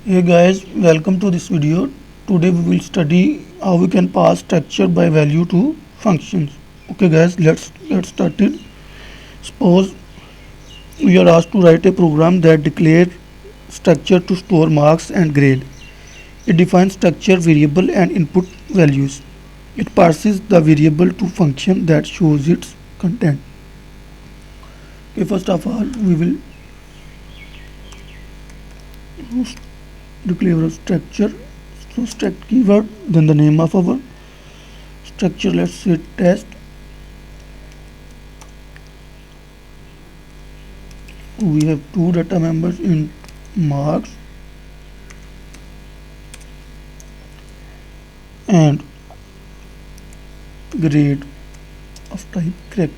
Hey guys, welcome to this video. Today we will study how we can pass structure by value to functions. Okay guys, let's get started. Suppose we are asked to write a program that declares structure to store marks and grade. It defines structure variable and input values. It passes the variable to function that shows its content. Okay, first of all, we will declare a structure. So struct keyword, then the name of our structure. Let's say test. We have two data members in marks and grade of type correct.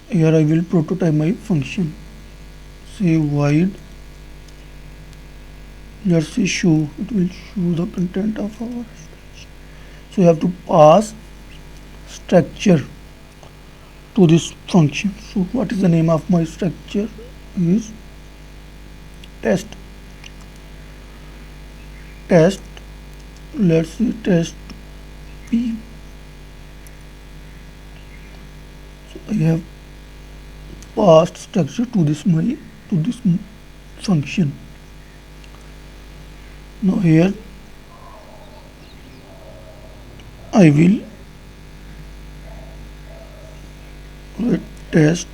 Here I will prototype my function. Say void. Let's say show. It will show the content of our structure. So you have to pass structure to this function. So what is the name of my structure? Is test. Test. Let's say test p. So I have passed structure to this function. Now here I will write test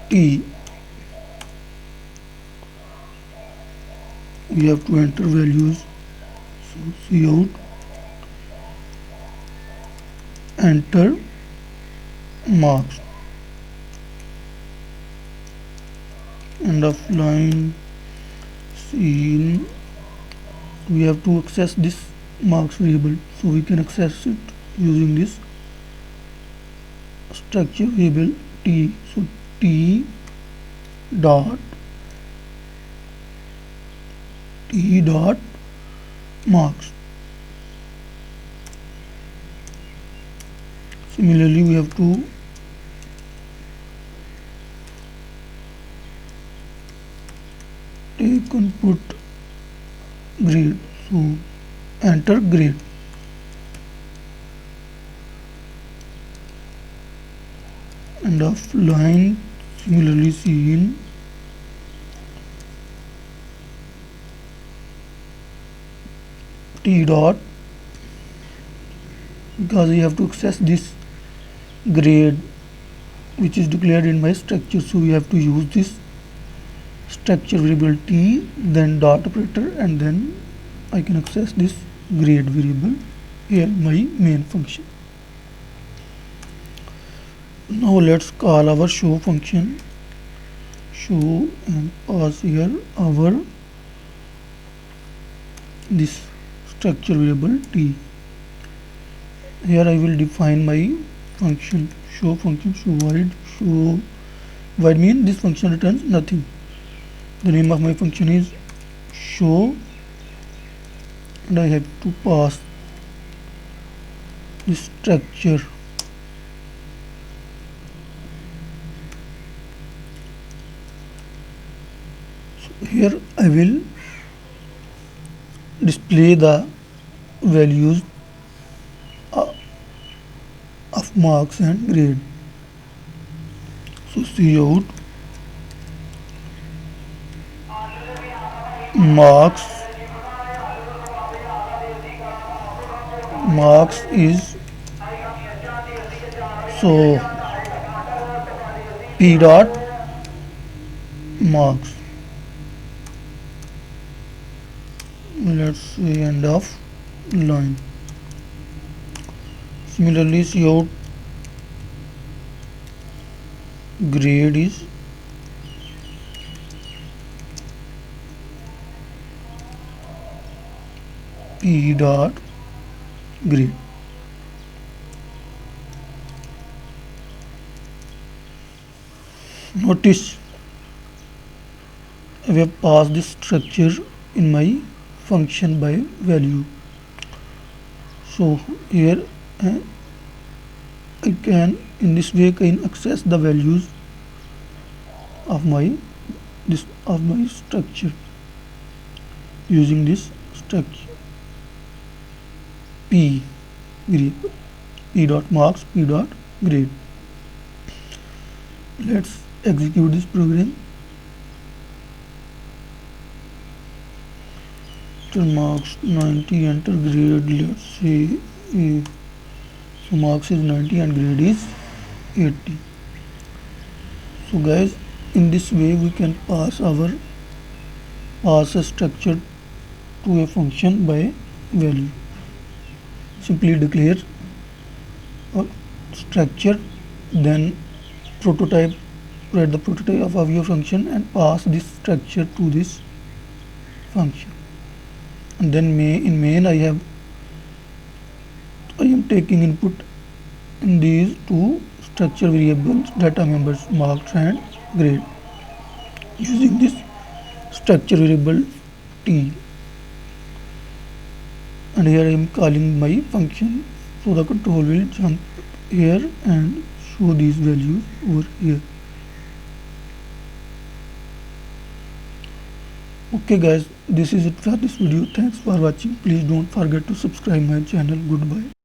t. We have to enter values. So cout, enter marks, end of line scene. We have to access this marks variable, so we can access it using this structure variable t. So t dot marks. Similarly, we have to take input grade. So enter grade. End of line. Similarly, seen t dot, because I have to access this grade which is declared in my structure, so we have to use this structure variable t, then dot operator, and then I can access this grade variable here my main function. Now let's call our show function. Show and pass here our this structure variable t. Here I will define my function. Show function, show void mean this function returns nothing. The name of my function is show, and I have to pass this structure. So here I will display the values of marks and grade. So cout marks is so p dot marks. Let's say end of line. Similarly, cout grade is p dot grade. Notice I have passed this structure in my function by value. So here I can, in this way, I can access the values of my structure using this structure p variable, p dot marks, p dot grade. Let's execute this program. Enter marks 90, enter grade, let's say A. So marks is 90 and grade is 80. So guys, in this way we can pass a structure to a function by value. Simply declare a structure, then write the prototype of your function and pass this structure to this function. And then in main I am taking input in these two structure variables, data members marks and grade, using this structure variable t. And here I am calling my function, so the control will jump here and show these values over here. Okay guys, this is it for this video. Thanks for watching. Please don't forget to subscribe my channel. Goodbye.